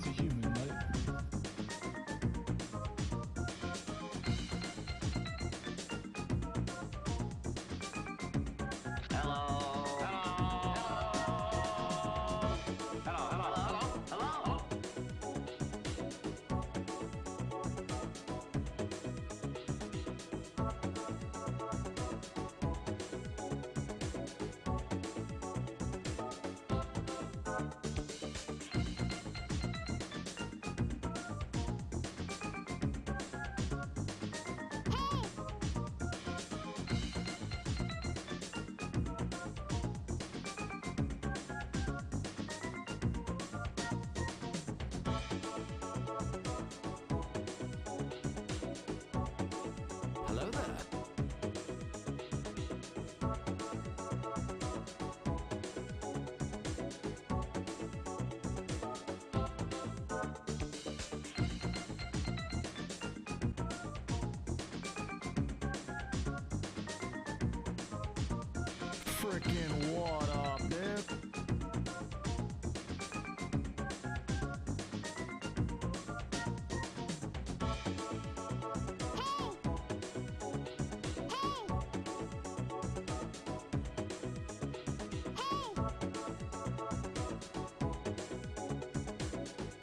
sense of humor, mate. Hello there. Freaking what up, dude?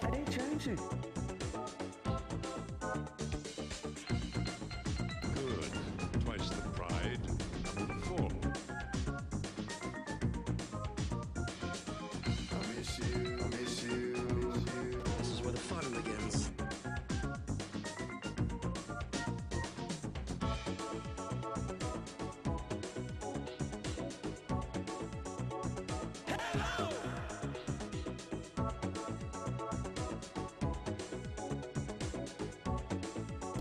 Hey, change it. Good. Twice the pride, double the fall. I miss you, I miss you. This is where the fun begins.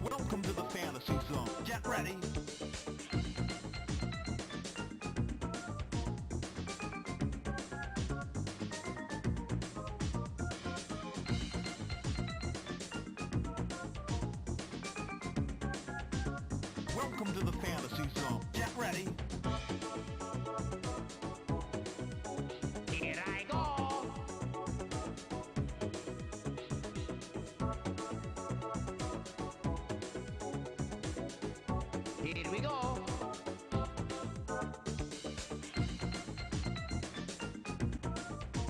Welcome to the fantasy zone. Get ready. Welcome to the fantasy zone. Get ready. Here I go. Here we go.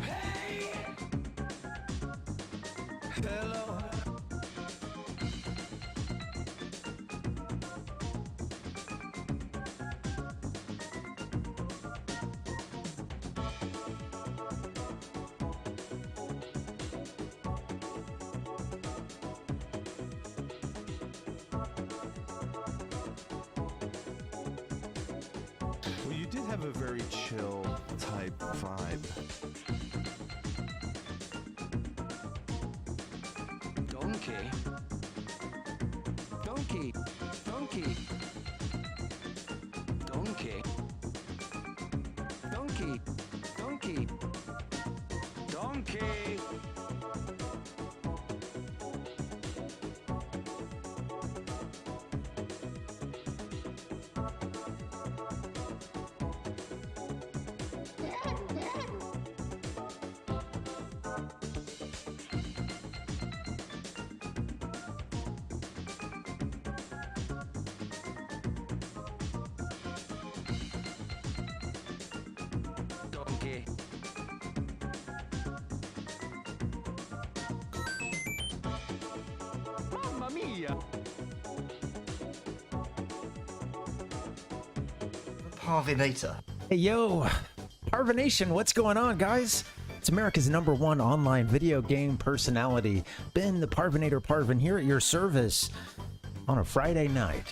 Hey! Hello. Well, you did have a very chill type vibe. Donkey. Donkey. Donkey. Donkey. Donkey. Donkey. Donkey. Donkey. Mamma mia! Parvinator. Hey yo, Parvination, what's going on, guys? It's America's #1 online video game personality, Ben the Parvinator Parvin, here at your service on a Friday night.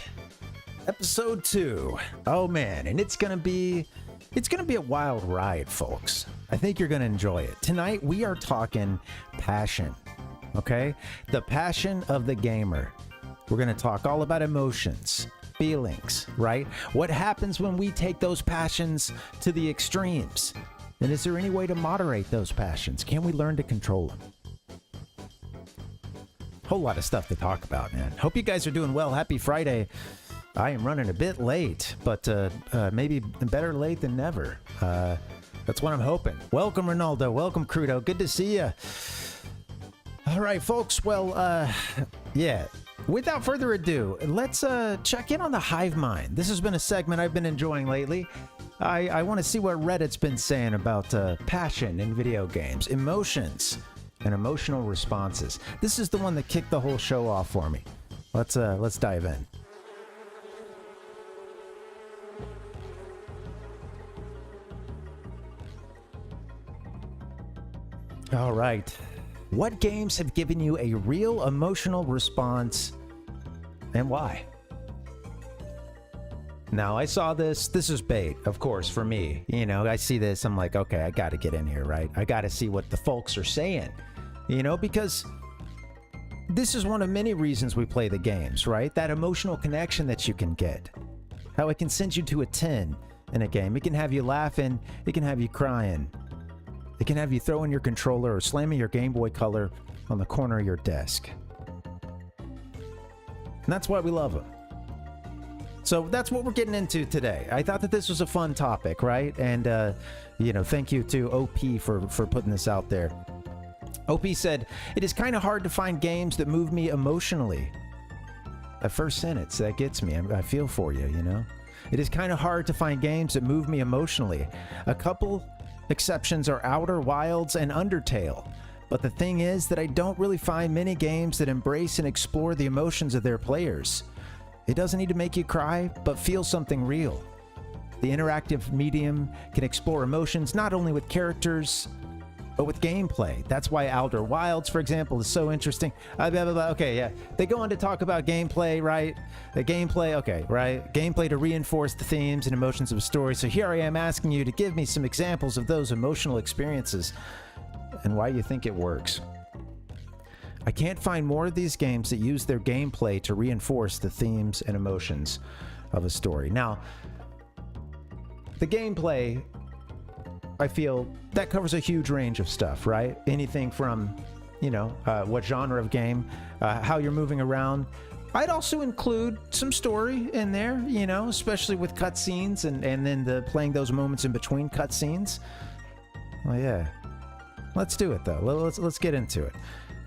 Episode 2. Oh man, and it's gonna be a wild ride, folks. I think you're gonna enjoy it. Tonight we are talking passion. Okay? The passion of the gamer. We're gonna talk all about emotions, feelings, right? What happens when we take those passions to the extremes? And is there any way to moderate those passions? Can we learn to control them? Whole lot of stuff to talk about, man. Hope you guys are doing well. Happy Friday. I am running a bit late, but maybe better late than never. That's what I'm hoping. Welcome, Ronaldo. Welcome, Crudo. Good to see you. All right, folks. Well, yeah. Without further ado, let's check in on the hive mind. This has been a segment I've been enjoying lately. I want to see what Reddit's been saying about passion in video games, emotions, and emotional responses. This is the one that kicked the whole show off for me. Let's dive in. All right. What games have given you a real emotional response and why? Now, I saw this. This is bait, of course, for me. You know, I see this. I'm like, okay, I got to get in here, right? I got to see what the folks are saying, you know, because this is one of many reasons we play the games, right? That emotional connection that you can get. How it can send you to a 10 in a game. It can have you laughing. It can have you crying. It can have you throwing your controller or slamming your Game Boy Color on the corner of your desk. And that's why we love them. So that's what we're getting into today. I thought that this was a fun topic, right? And, you know, thank you to OP for putting this out there. OP said, "It is kind of hard to find games that move me emotionally." That first sentence, that gets me. I feel for you, you know? It is kind of hard to find games that move me emotionally. A couple exceptions are Outer Wilds and Undertale. But the thing is that I don't really find many games that embrace and explore the emotions of their players. It doesn't need to make you cry, but feel something real. The interactive medium can explore emotions not only with characters, but with gameplay. That's why Outer Wilds, for example, is so interesting. Okay, yeah. They go on to talk about gameplay, right? The gameplay, okay, right? Gameplay to reinforce the themes and emotions of a story. So here I am asking you to give me some examples of those emotional experiences and why you think it works. I can't find more of these games that use their gameplay to reinforce the themes and emotions of a story. Now, the gameplay, I feel that covers a huge range of stuff, right? Anything from, you know, what genre of game, how you're moving around. I'd also include some story in there, you know, especially with cutscenes and then playing those moments in between cutscenes. Well, yeah. Let's do it though. Let's get into it.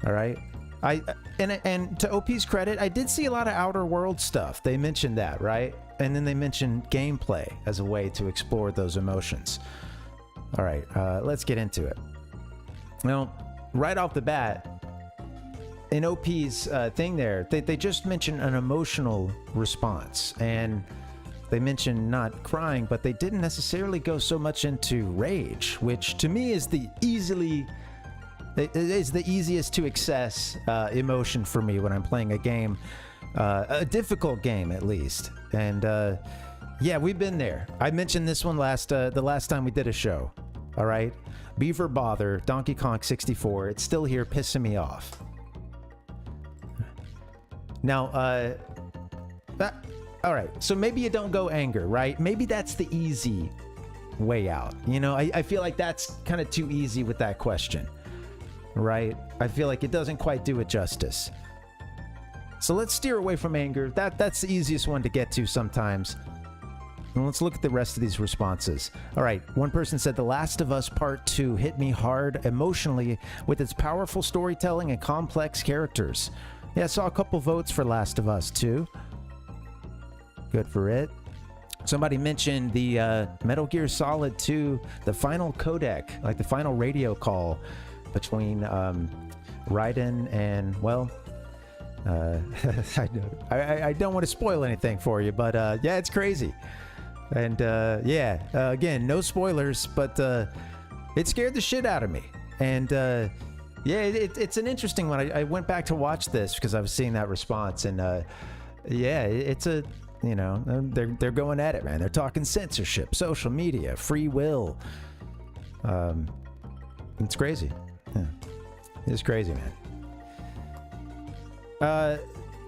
All right. And to OP's credit, I did see a lot of Outer World stuff. They mentioned that, right? And then they mentioned gameplay as a way to explore those emotions. All right, let's get into it. Now, right off the bat, in OP's thing there, they just mentioned an emotional response. And they mentioned not crying, but they didn't necessarily go so much into rage, which to me is the easiest to access emotion for me when I'm playing a game, a difficult game at least. And yeah, we've been there. I mentioned this one the last time we did a show. All right, Beaver Bother, Donkey Kong 64. It's still here, pissing me off. Now, all right. So maybe you don't go anger, right? Maybe that's the easy way out. You know, I feel like that's kind of too easy with that question. Right? I feel like it doesn't quite do it justice. So let's steer away from anger. That's the easiest one to get to sometimes. And let's look at the rest of these responses. All right, one person said The Last of Us Part 2 hit me hard emotionally with its powerful storytelling and complex characters. Yeah, I saw a couple votes for Last of Us 2. Good for it. Somebody mentioned the Metal Gear Solid 2, the final codec, like the final radio call between Raiden and, well, I don't want to spoil anything for you, but yeah, it's crazy. And yeah, again, no spoilers, but it scared the shit out of me. And yeah, it's an interesting one. I went back to watch this because I was seeing that response, and yeah, it's a, you know, they're going at it, man. They're talking censorship, social media, free will. It's crazy. Yeah. It's crazy, man.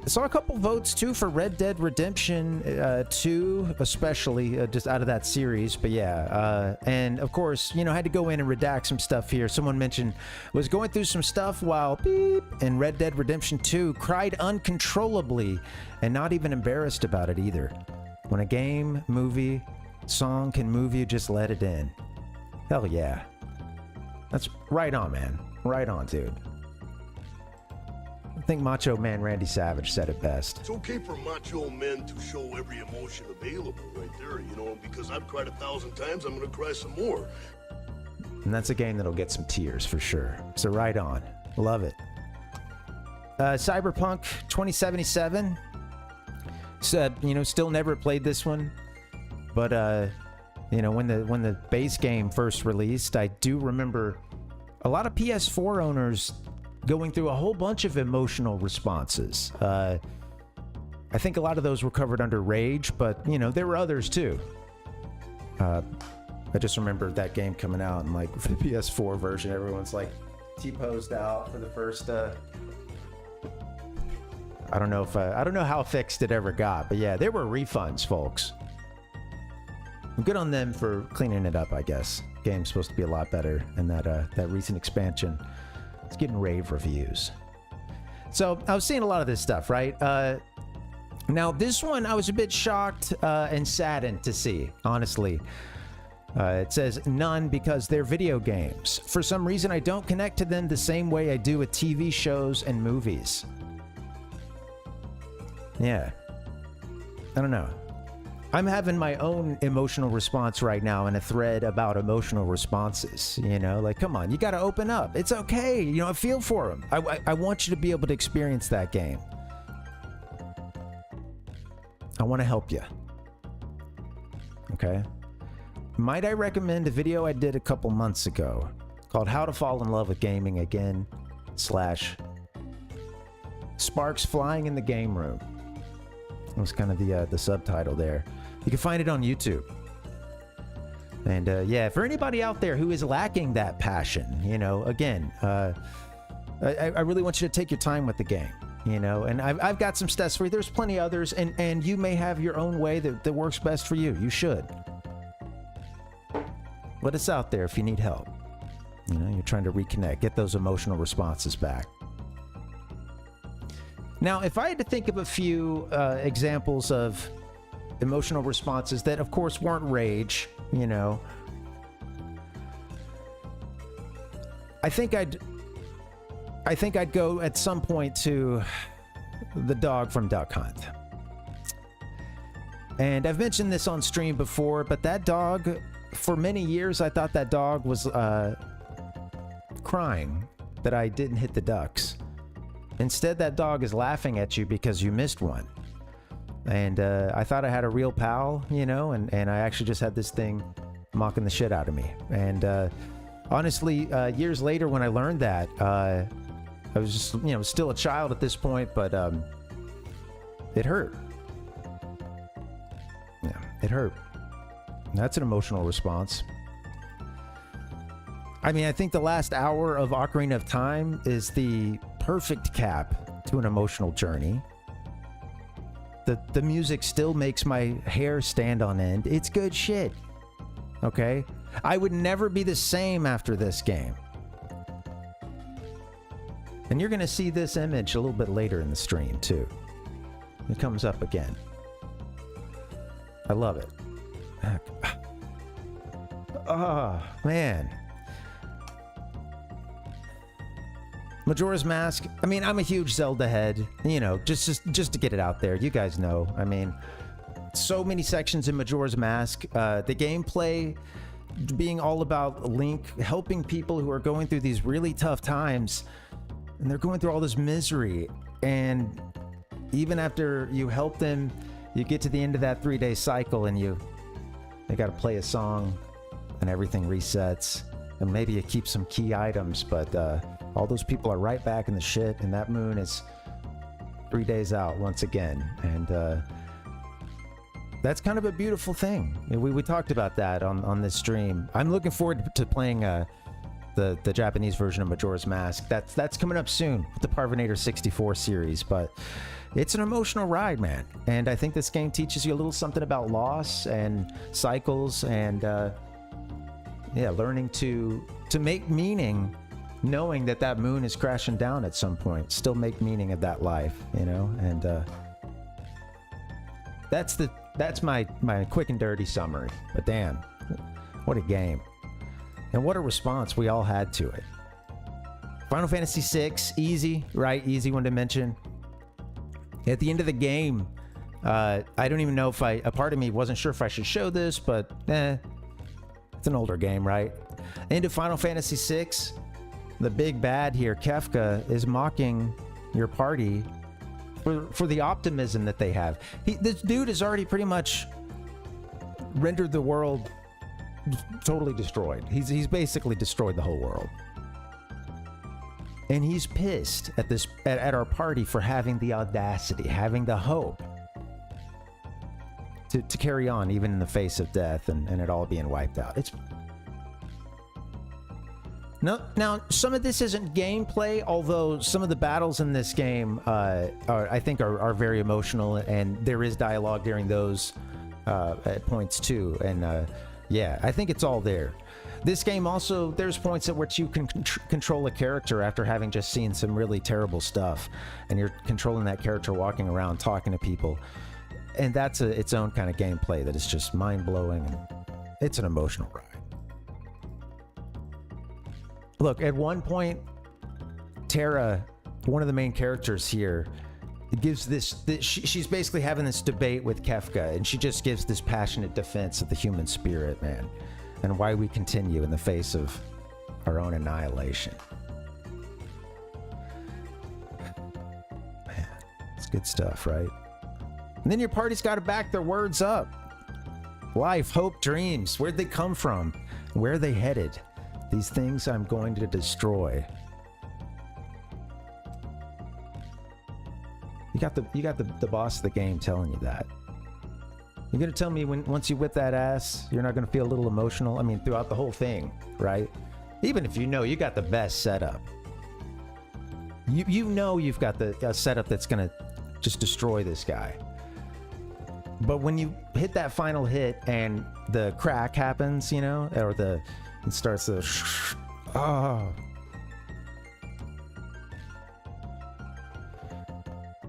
Saw a couple votes too for Red Dead Redemption 2, especially just out of that series. But yeah, and of course, you know, had to go in and redact some stuff here. Someone mentioned was going through some stuff while beep in Red Dead Redemption 2, cried uncontrollably and not even embarrassed about it either. When a game, movie, song can move you, just let it in. Hell yeah. That's right on, man. Right on, dude. I think Macho Man Randy Savage said it best. It's okay for macho men to show every emotion available right there, you know, because I've cried 1,000 times, I'm gonna cry some more. And that's a game that'll get some tears for sure. So right on. Love it. Cyberpunk 2077. Said, you know, still never played this one. But you know, when the base game first released, I do remember a lot of PS4 owners going through a whole bunch of emotional responses. I think a lot of those were covered under Rage, but you know, there were others too. I just remember that game coming out and like for the PS4 version, everyone's like T-posed out for the first I don't know how fixed it ever got, but yeah, there were refunds, folks. Good on them for cleaning it up, I guess. Game's supposed to be a lot better, and that recent expansion is getting rave reviews. So I was seeing a lot of this stuff, right? Now this one I was a bit shocked and saddened to see, honestly. It says none because they're video games. For some reason, I don't connect to them the same way I do with TV shows and movies. Yeah. I don't know. I'm having my own emotional response right now in a thread about emotional responses. You know, like, come on, you got to open up. It's okay. You know, I feel for them. I want you to be able to experience that game. I want to help you. Okay? Might I recommend a video I did a couple months ago called How to Fall in Love with Gaming Again / Sparks Flying in the Game Room. That was kind of the subtitle there. You can find it on YouTube. And yeah, for anybody out there who is lacking that passion, you know, again, I really want you to take your time with the game, you know, and I've got some stats for you. There's plenty others, and you may have your own way that works best for you. You should. But it's out there if you need help. You know, you're trying to reconnect, get those emotional responses back. Now, if I had to think of a few examples of emotional responses that, of course, weren't rage, you know, I think I'd go at some point to the dog from Duck Hunt. And I've mentioned this on stream before, but that dog, for many years, I thought that dog was crying that I didn't hit the ducks. Instead, that dog is laughing at you because you missed one. And I thought I had a real pal, you know, and I actually just had this thing mocking the shit out of me. And honestly, years later when I learned that, I was just, you know, still a child at this point, but it hurt. Yeah, it hurt. That's an emotional response. I mean, I think the last hour of Ocarina of Time is the perfect cap to an emotional journey. The music still makes my hair stand on end. It's good shit. Okay? I would never be the same after this game. And you're going to see this image a little bit later in the stream, too. It comes up again. I love it. Oh, man. Majora's Mask. I mean, I'm a huge Zelda head. You know, just to get it out there. You guys know. I mean, so many sections in Majora's Mask. The gameplay being all about Link helping people who are going through these really tough times, and they're going through all this misery. And even after you help them, you get to the end of that 3-day cycle, and they got to play a song, and everything resets. And maybe you keep some key items, but all those people are right back in the shit, and that moon is 3 days out once again. And that's kind of a beautiful thing. We talked about that on this stream. I'm looking forward to playing the Japanese version of Majora's Mask. That's coming up soon with the Parvinator 64 series, but it's an emotional ride, man. And I think this game teaches you a little something about loss and cycles and yeah, learning to make meaning, knowing that moon is crashing down at some point. Still make meaning of that life, you know. And that's my quick and dirty summary. But damn, what a game, and what a response we all had to it. Final Fantasy VI, easy, right? Easy one to mention. At the end of the game, I don't even know if a part of me wasn't sure if I should show this, but it's an older game, right? Into Final Fantasy VI, the big bad here, Kefka, is mocking your party for the optimism that they have. This dude has already pretty much rendered the world totally destroyed. He's basically destroyed the whole world. And he's pissed at our party for having the audacity, having the hope to carry on even in the face of death and it all being wiped out. Now, some of this isn't gameplay, although some of the battles in this game I think are very emotional, and there is dialogue during those at points too. And yeah, I think it's all there. This game also, there's points at which you can control a character after having just seen some really terrible stuff, and you're controlling that character walking around talking to people, and that's its own kind of gameplay that is just mind-blowing, and it's an emotional ride. Look, at one point, Terra, one of the main characters here, gives she's basically having this debate with Kefka, and she just gives this passionate defense of the human spirit, man, and why we continue in the face of our own annihilation. Man, it's good stuff, right? And then your party's got to back their words up. Life, hope, dreams. Where'd they come from? Where are they headed? These things I'm going to destroy. You got the boss of the game telling you that. You're gonna tell me once you whip that ass, you're not gonna feel a little emotional? I mean, throughout the whole thing, right? Even if you know you got the best setup. You know you've got the setup that's gonna just destroy this guy. But when you hit that final hit and the crack happens, you know, or it starts to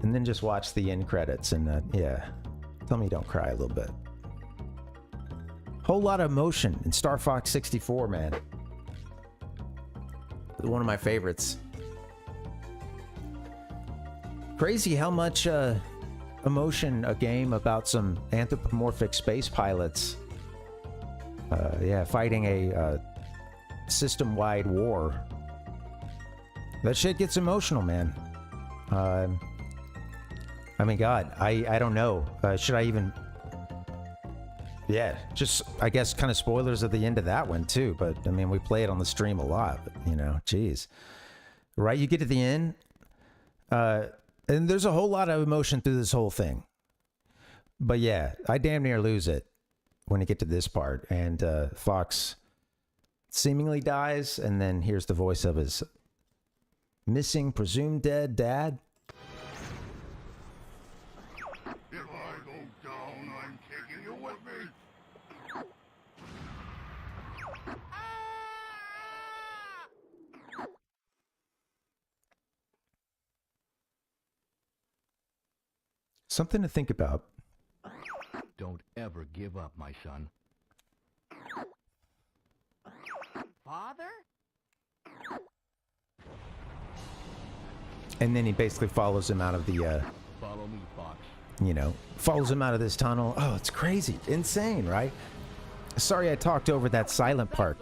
and then just watch the end credits and yeah. Tell me you don't cry a little bit. Whole lot of emotion in Star Fox 64, man. One of my favorites. Crazy how much emotion a game about some anthropomorphic space pilots fighting a system-wide war. That shit gets emotional, man. I mean, God, I don't know. Should I even... Yeah, just, I guess, kind of spoilers at the end of that one, too. But, I mean, we play it on the stream a lot. But, you know, geez. Right, you get to the end, and there's a whole lot of emotion through this whole thing. But, yeah, I damn near lose it when you get to this part. And Fox seemingly dies, and then here's the voice of his missing, presumed dead dad. Something to think about. Don't ever give up, my son. Father? And then he basically follows him out of the, Follow me, Fox. you know, follows him out of this tunnel. Oh, it's crazy. Insane, right? Sorry I talked over that silent part,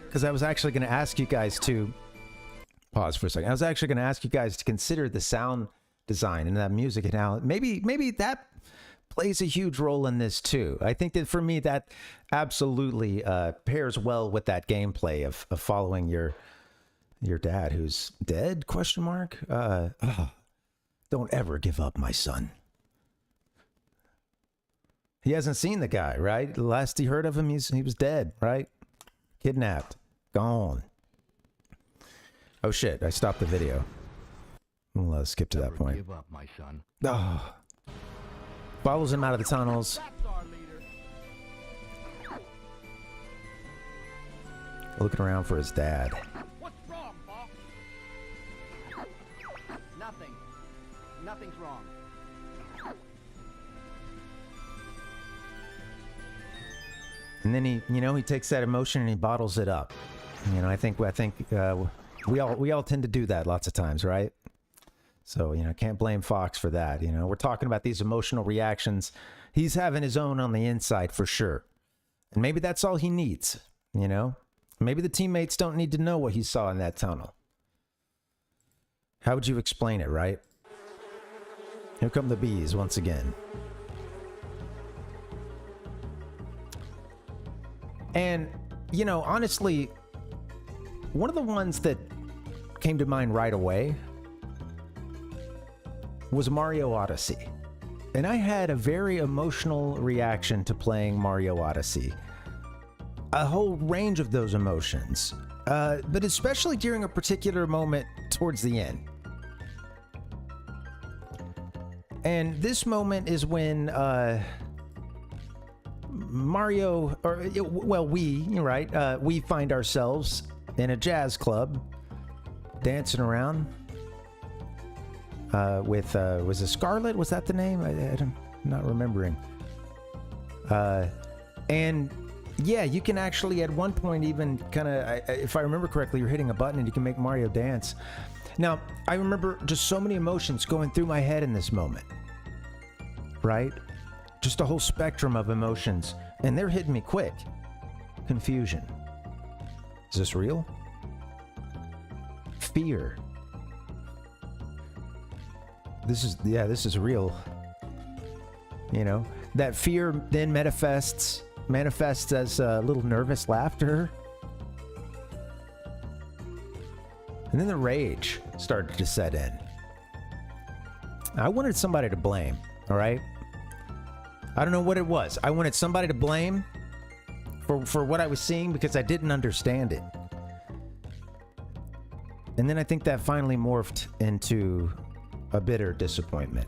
because I was actually going to ask you guys to... Pause for a second. I was actually going to ask you guys to consider the sound design and that music, and how maybe that plays a huge role in this too. I think that for me that absolutely pairs well with that gameplay of following your dad who's dead, question mark. Don't ever give up, my son. He hasn't seen the guy, right? The last he heard of him, he was dead, right? Kidnapped, gone. Oh shit, I stopped the video. We'll skip to that point. Give up, my son. Oh. Follows him out of the tunnels. Looking around for his dad. What's wrong, Bob? Nothing. Nothing's wrong. And then he takes that emotion and he bottles it up. You know, I think We all tend to do that lots of times, right? So, you know, can't blame Fox for that. You know, we're talking about these emotional reactions. He's having his own on the inside for sure. And maybe that's all he needs, you know? Maybe the teammates don't need to know what he saw in that tunnel. How would you explain it, right? Here come the bees once again. And, you know, honestly, one of the ones that came to mind right away was Mario Odyssey. And I had a very emotional reaction to playing Mario Odyssey. A whole range of those emotions, but especially during a particular moment towards the end. And this moment is when Mario, or well, we find ourselves in a jazz club, dancing around with was it Scarlet? Was that the name? I'm not remembering. And yeah, you can actually at one point even kind of, if I remember correctly, you're hitting a button and you can make Mario dance. Now, I remember just so many emotions going through my head in this moment, right? Just a whole spectrum of emotions, and they're hitting me quick. Confusion. Is this real? Fear. This is real. You know, that fear then manifests as a little nervous laughter. And then the rage started to set in. I wanted somebody to blame, all right? I don't know what it was. I wanted somebody to blame for what I was seeing because I didn't understand it. And then I think that finally morphed into a bitter disappointment.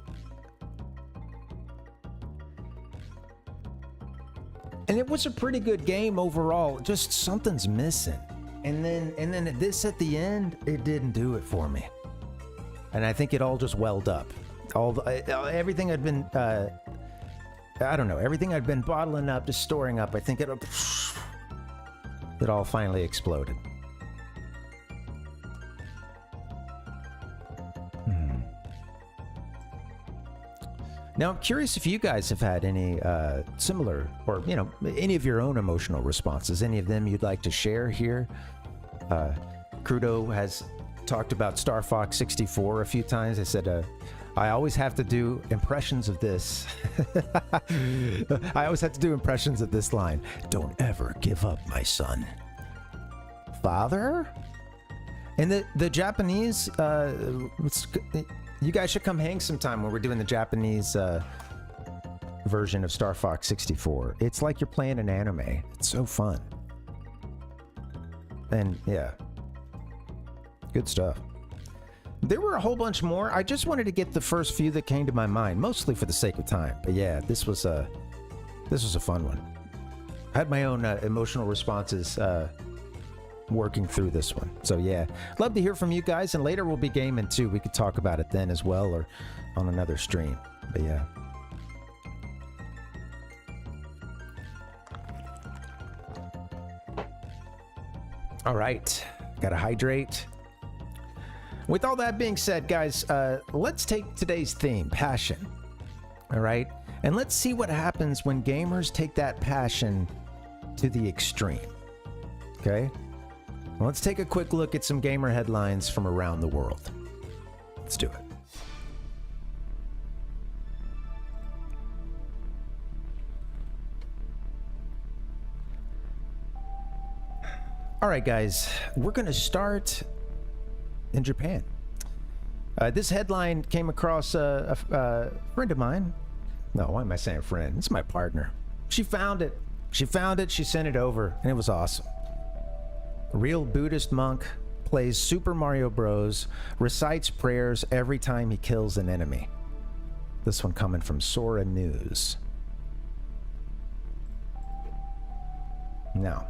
And it was a pretty good game overall. Just something's missing. And then this at the end, it didn't do it for me. And I think it all just welled up. Everything I'd been, everything I'd been bottling up, just storing up, I think it all finally exploded. Now, I'm curious if you guys have had any similar, or, you know, any of your own emotional responses, any of them you'd like to share here. Crudo has talked about Star Fox 64 a few times. I said, I always have to do impressions of this. I always have to do impressions of this line. Don't ever give up, my son. Father? And the Japanese, you guys should come hang sometime when we're doing the Japanese version of Star Fox 64. It's like you're playing an anime. It's so fun. And yeah, good stuff. There were a whole bunch more. I just wanted to get the first few that came to my mind, mostly for the sake of time. But yeah, this was a fun one. I had my own emotional responses working through this one. So yeah, love to hear from you guys, and later we'll be gaming too. We could talk about it then as well, or on another stream. But yeah. All right, gotta hydrate. With all that being said, guys, let's take today's theme, passion. All right, and let's see what happens when gamers take that passion to the extreme. Okay. Let's take a quick look at some gamer headlines from around the world. Let's do it. All right, guys, we're going to start in Japan. This headline came across a friend of mine. No, why am I saying friend? It's my partner. She found it. She sent it over, and it was awesome. A real Buddhist monk plays Super Mario Bros., recites prayers every time he kills an enemy. This one coming from Sora News. Now,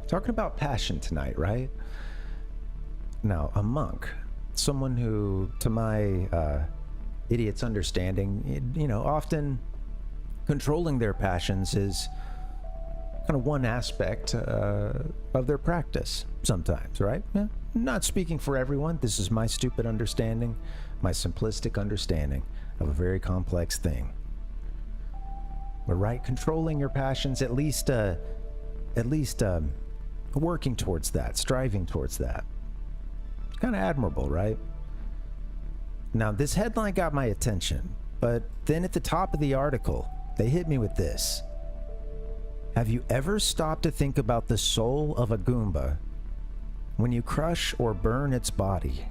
talking about passion tonight, right? Now, a monk, someone who, to my idiot's understanding, you know, often controlling their passions is kind of one aspect of their practice sometimes, right? Yeah, not speaking for everyone. This is my stupid understanding, my simplistic understanding of a very complex thing. But right, controlling your passions, at least working towards that, striving towards that. It's kind of admirable, right? Now, this headline got my attention, but then at the top of the article, they hit me with this. Have you ever stopped to think about the soul of a Goomba when you crush or burn its body?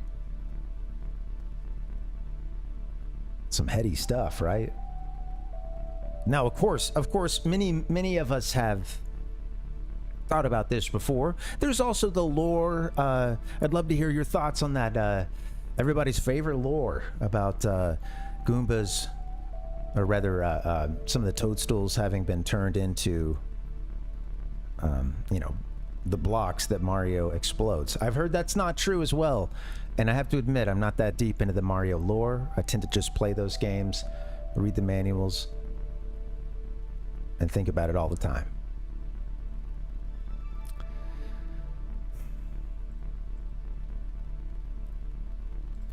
Some heady stuff, right? Now, of course, many of us have thought about this before. There's also the lore. I'd love to hear your thoughts on that. Everybody's favorite lore about Goombas, or rather, some of the toadstools having been turned into, the blocks that Mario explodes. I've heard that's not true as well. And I have to admit, I'm not that deep into the Mario lore. I tend to just play those games, read the manuals, and think about it all the time.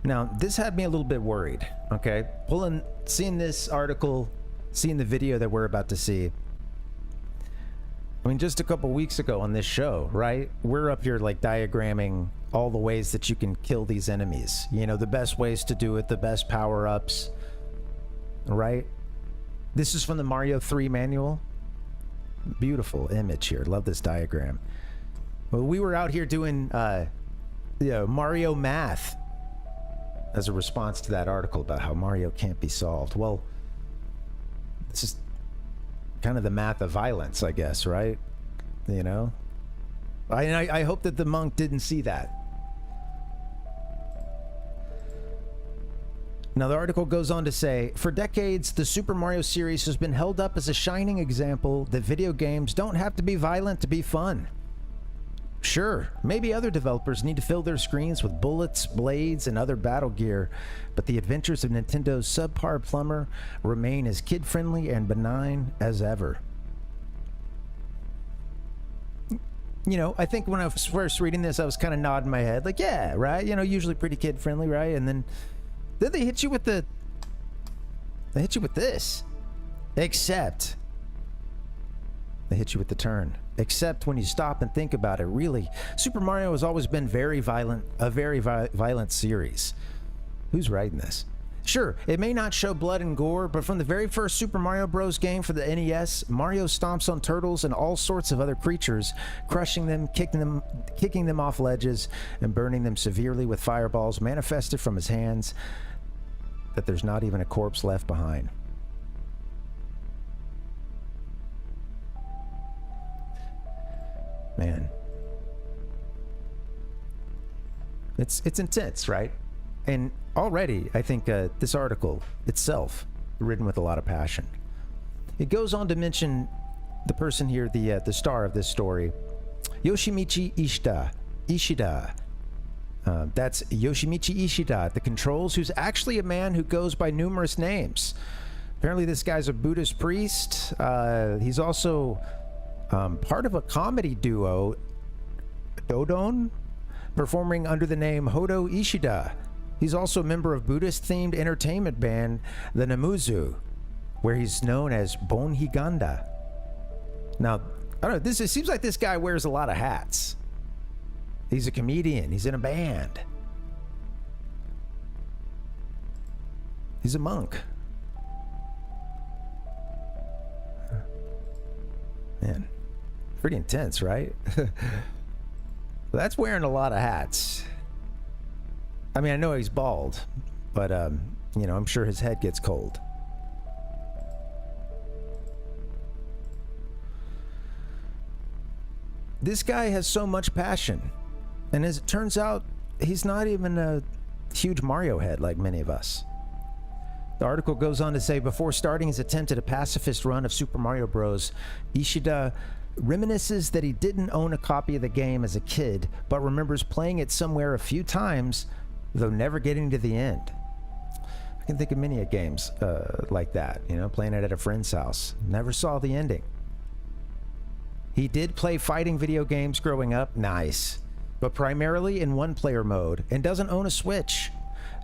Now, this had me a little bit worried, okay? Seeing this article, seeing the video that we're about to see. I mean, just a couple weeks ago on this show, right? We're up here like diagramming all the ways that you can kill these enemies. You know, the best ways to do it, the best power-ups, right? This is from the Mario 3 manual. Beautiful image here. Love this diagram. Well, we were out here doing Mario math as a response to that article about how Mario can't be solved. Well, this is kind of the math of violence, I guess, right? You know? I hope that the monk didn't see that. Now, the article goes on to say, for decades, the Super Mario series has been held up as a shining example that video games don't have to be violent to be fun. Sure, maybe other developers need to fill their screens with bullets, blades, and other battle gear, but the adventures of Nintendo's subpar plumber remain as kid-friendly and benign as ever. You know, I think when I was first reading this, I was kind of nodding my head, like, yeah, right? You know, usually pretty kid-friendly, right? And then they hit you with this. Except they hit you with the turn. Except when you stop and think about it, really, Super Mario has always been very violent, a very violent series. Who's writing this? Sure, it may not show blood and gore, but from the very first Super Mario Bros. Game for the NES, Mario stomps on turtles and all sorts of other creatures, crushing them, kicking them off ledges, and burning them severely with fireballs manifested from his hands that there's not even a corpse left behind. Man, it's intense, right? And already, I think this article itself written with a lot of passion. It goes on to mention the person here, the star of this story, Yoshimichi Ishida. That's Yoshimichi Ishida at the controls, who's actually a man who goes by numerous names. Apparently, this guy's a Buddhist priest. He's also part of a comedy duo, Dodon, performing under the name Hodo Ishida. He's also a member of Buddhist-themed entertainment band, the Namuzu, where he's known as Bonhiganda. Now, I don't know, it seems like this guy wears a lot of hats. He's a comedian. He's in a band. He's a monk. Man, pretty intense, right? That's wearing a lot of hats. I mean, I know he's bald, but, you know, I'm sure his head gets cold. This guy has so much passion. And as it turns out, he's not even a huge Mario head like many of us. The article goes on to say, before starting his attempt at a pacifist run of Super Mario Bros., Ishida reminisces that he didn't own a copy of the game as a kid, but remembers playing it somewhere a few times, though never getting to the end. I can think of many games like that, you know, playing it at a friend's house. Never saw the ending. He did play fighting video games growing up. Nice. but primarily in one-player mode and doesn't own a Switch.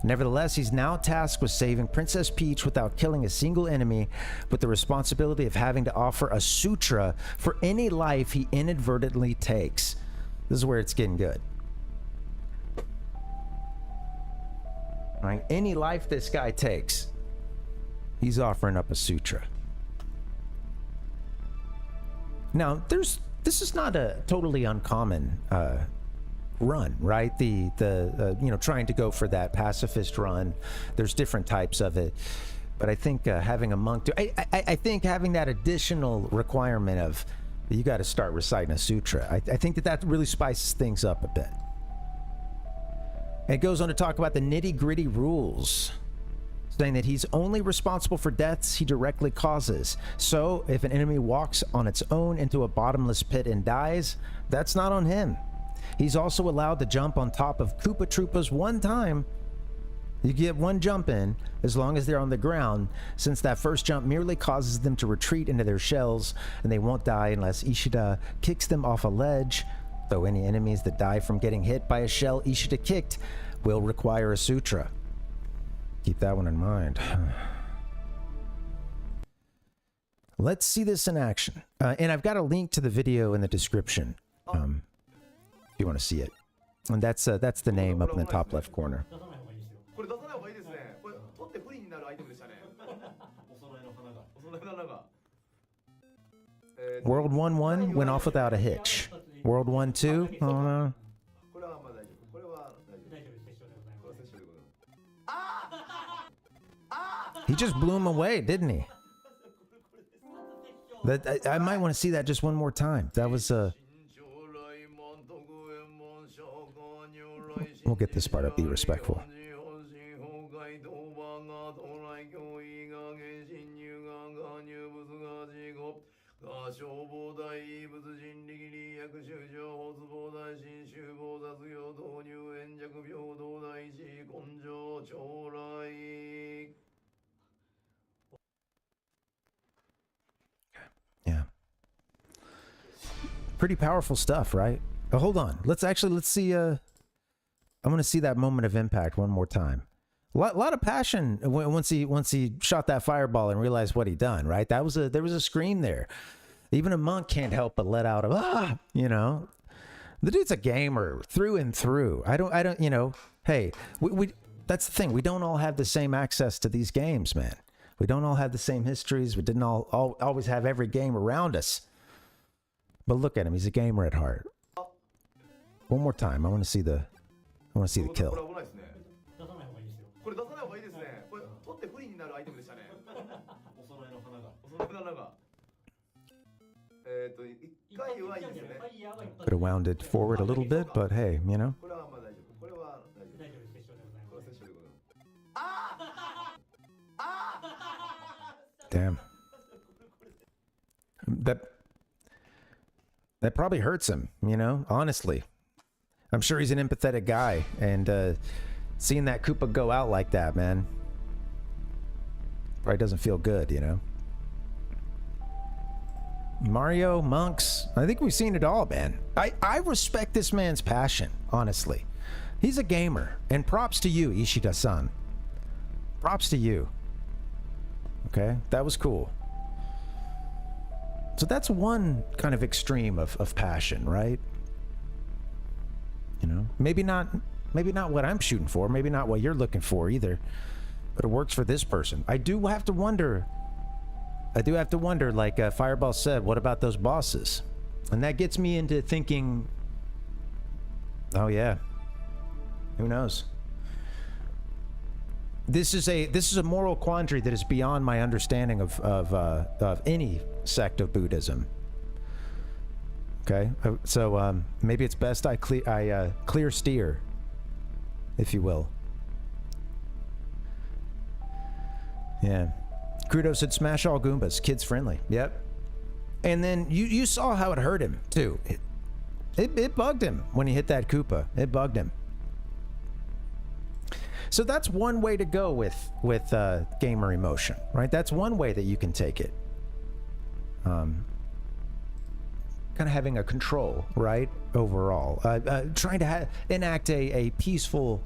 Nevertheless, he's now tasked with saving Princess Peach without killing a single enemy, with the responsibility of having to offer a sutra for any life he inadvertently takes. This is where it's getting good. Right? Any life this guy takes, he's offering up a sutra. Now, this is not a totally uncommon run, right? The you know, trying to go for that pacifist run. There's different types of it, but I think having a monk do, I think having that additional requirement of you got to start reciting a sutra. I think that really spices things up a bit. It goes on to talk about the nitty-gritty rules, saying that he's only responsible for deaths he directly causes. So if an enemy walks on its own into a bottomless pit and dies, that's not on him. He's also allowed to jump on top of Koopa Troopas one time. You get one jump in as long as they're on the ground, since that first jump merely causes them to retreat into their shells, and they won't die unless Ishida kicks them off a ledge. Though any enemies that die from getting hit by a shell Ishida kicked will require a sutra. Keep that one in mind. Let's see this in action. And I've got a link to the video in the description if you want to see it. And that's the name up in the top left corner. World 1-1 went off without a hitch. World 1-2, he just blew him away, didn't he? That I might want to see that just one more time. That was we'll get this part up. Be respectful. Yeah. Pretty powerful stuff, right? Oh, hold on. Let's see. I want to see that moment of impact one more time. A lot of passion once he shot that fireball and realized what he'd done, right? There was a scream there. Even a monk can't help but let out a you know. The dude's a gamer through and through. I don't, you know, hey, we that's the thing. We don't all have the same access to these games, man. We don't all have the same histories. We didn't all always have every game around us. But look at him. He's a gamer at heart. One more time. I want to see the kill. Could have wound it forward a little bit, but hey, you know. Damn. That probably hurts him, you know, honestly. I'm sure he's an empathetic guy, and seeing that Koopa go out like that, man, probably doesn't feel good, you know. Mario, monks, I think we've seen it all, man. I respect this man's passion, honestly. He's a gamer, and props to you, Ishida-san. Props to you. Okay, that was cool. So that's one kind of extreme of passion, right? You know, maybe not what I'm shooting for, maybe not what you're looking for either, but it works for this person. I do have to wonder, like Fireball said, what about those bosses? And that gets me into thinking, oh yeah, who knows? This is a moral quandary that is beyond my understanding of any sect of Buddhism. Okay, so maybe it's best I clear steer, if you will. Yeah, Crudo said smash all Goombas, kids friendly. Yep. And then you saw how it hurt him too. It bugged him when he hit that Koopa. It bugged him. So that's one way to go with gamer emotion, right? That's one way that you can take it. kind of having a control, right? Overall, trying to enact a peaceful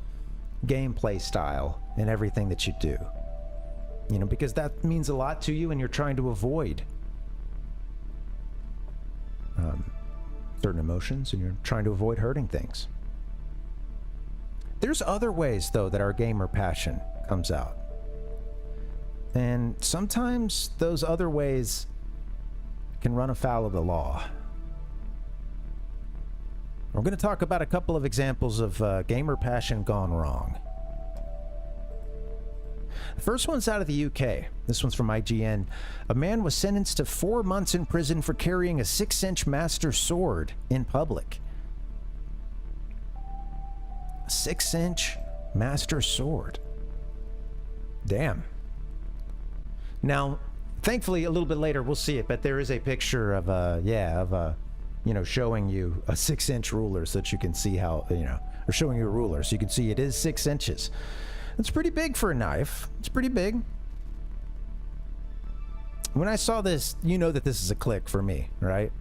gameplay style in everything that you do. You know, because that means a lot to you, and you're trying to avoid certain emotions, and you're trying to avoid hurting things. There's other ways, though, that our gamer passion comes out. And sometimes those other ways can run afoul of the law. We're going to talk about a couple of examples of gamer passion gone wrong. The first one's out of the UK. This one's from IGN. A man was sentenced to 4 months in prison for carrying a 6-inch master sword in public. 6-inch master sword. Damn. Now, thankfully, a little bit later we'll see it, but there is a picture of you know, showing you a 6-inch ruler so that you can see how, you know, or showing you a ruler so you can see it is 6 inches. It's pretty big for a knife. It's pretty big. When I saw this, you know that this is a click for me, right?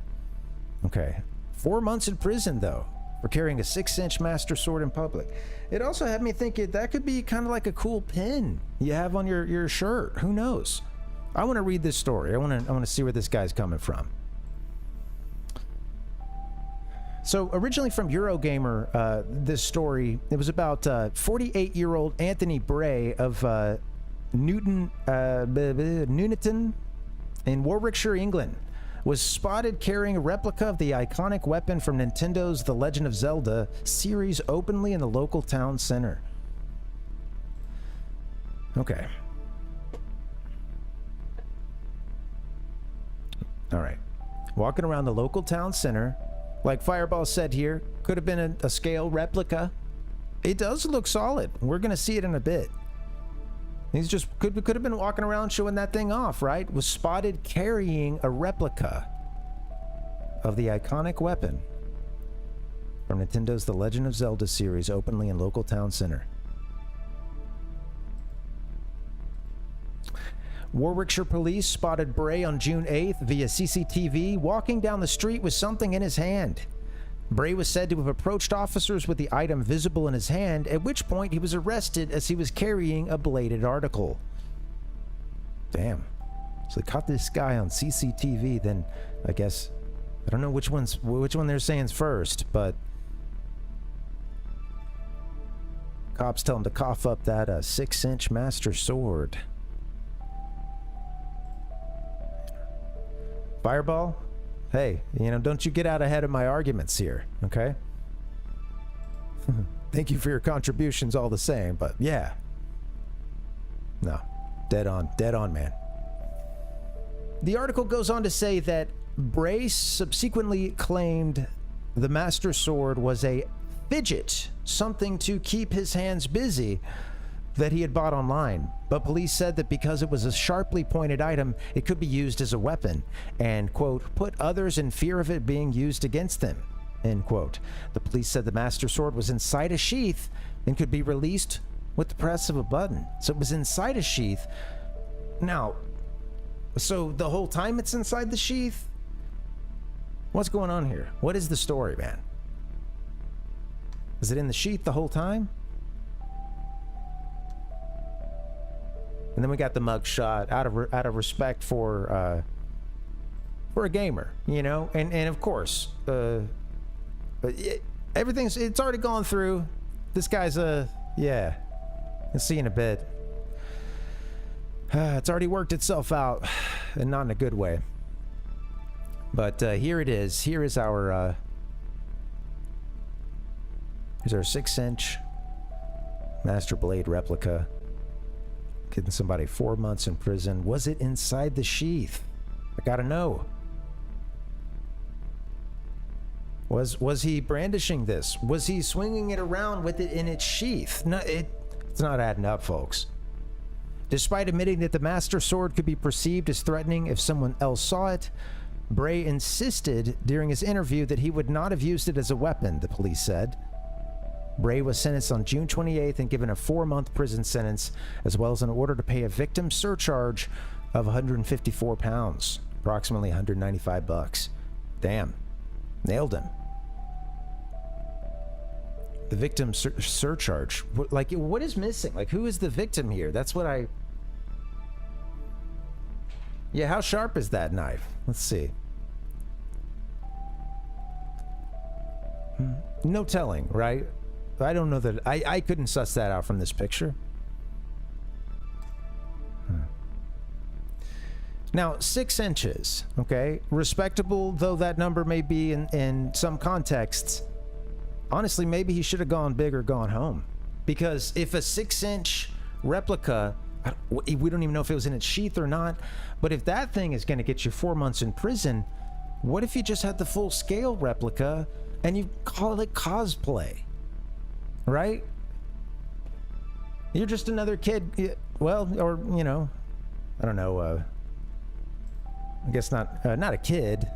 Okay. 4 months in prison, though, for carrying a 6-inch master sword in public. It also had me thinking that could be kind of like a cool pin you have on your shirt. Who knows? I want to read this story. I want to see where this guy's coming from. So originally from Eurogamer, this story, it was about 48-year-old Anthony Bray of Nuneaton in Warwickshire, England, was spotted carrying a replica of the iconic weapon from Nintendo's The Legend of Zelda series openly in the local town center. Okay. All right. Walking around the local town center, like Fireball said here, could have been a scale replica. It does look solid. We're going to see it in a bit. He's just could have been walking around showing that thing off, right? Was spotted carrying a replica of the iconic weapon from Nintendo's The Legend of Zelda series openly in local town center. Warwickshire police spotted Bray on June 8th via CCTV walking down the street with something in his hand. Bray was said to have approached officers with the item visible in his hand, at which point he was arrested as he was carrying a bladed article. Damn. So they caught this guy on CCTV, then I guess, I don't know which one they're saying's first, but cops tell him to cough up that 6-inch master sword. Fireball, hey, you know, don't you get out ahead of my arguments here, okay? Thank you for your contributions all the same, but yeah. No, dead on, man. The article goes on to say that Bray subsequently claimed the Master Sword was a fidget, something to keep his hands busy, that he had bought online, but police said that because it was a sharply pointed item, it could be used as a weapon and, quote, put others in fear of it being used against them, end quote. The police said the Master Sword was inside a sheath and could be released with the press of a button. So it was inside a sheath. Now, so the whole time it's inside the sheath? What's going on here? What is the story, man? Is it in the sheath the whole time? And then we got the mug shot out of respect for a gamer, you know, and of course, it's already gone through. This guy's yeah, you'll see in a bit. It's already worked itself out, and not in a good way. But here it is. Here is our here's our 6-inch Master Blade replica. Getting somebody 4 months in prison. Was it inside the sheath? I gotta know. Was he brandishing this? Was he swinging it around with it in its sheath? No, it's not adding up, folks. Despite admitting that the Master Sword could be perceived as threatening if someone else saw it, Bray insisted during his interview that he would not have used it as a weapon, the police said. Bray was sentenced on June 28th and given a 4-month prison sentence, as well as an order to pay a victim surcharge of £154, approximately $195. Damn. Nailed him. The victim surcharge. Like, what is missing? Like, who is the victim here? That's what I... Yeah, how sharp is that knife? Let's see. No telling, right? I don't know that... I couldn't suss that out from this picture. Now, 6 inches, okay? Respectable though that number may be in some contexts, honestly, maybe he should have gone big or gone home. Because if a 6-inch replica, we don't even know if it was in its sheath or not, but if that thing is going to get you 4 months in prison, what if you just had the full scale replica and you call it cosplay? Right? You're just another kid, well, or, you know, I don't know, I guess not a kid,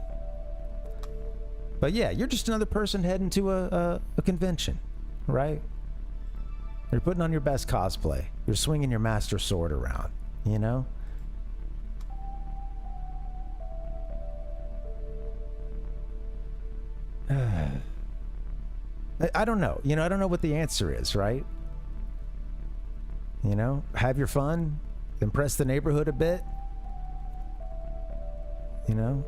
but yeah, you're just another person heading to a convention, right? You're putting on your best cosplay. You're swinging your master sword around, you know? I don't know. You know, I don't know what the answer is, right? You know, have your fun, impress the neighborhood a bit. You know,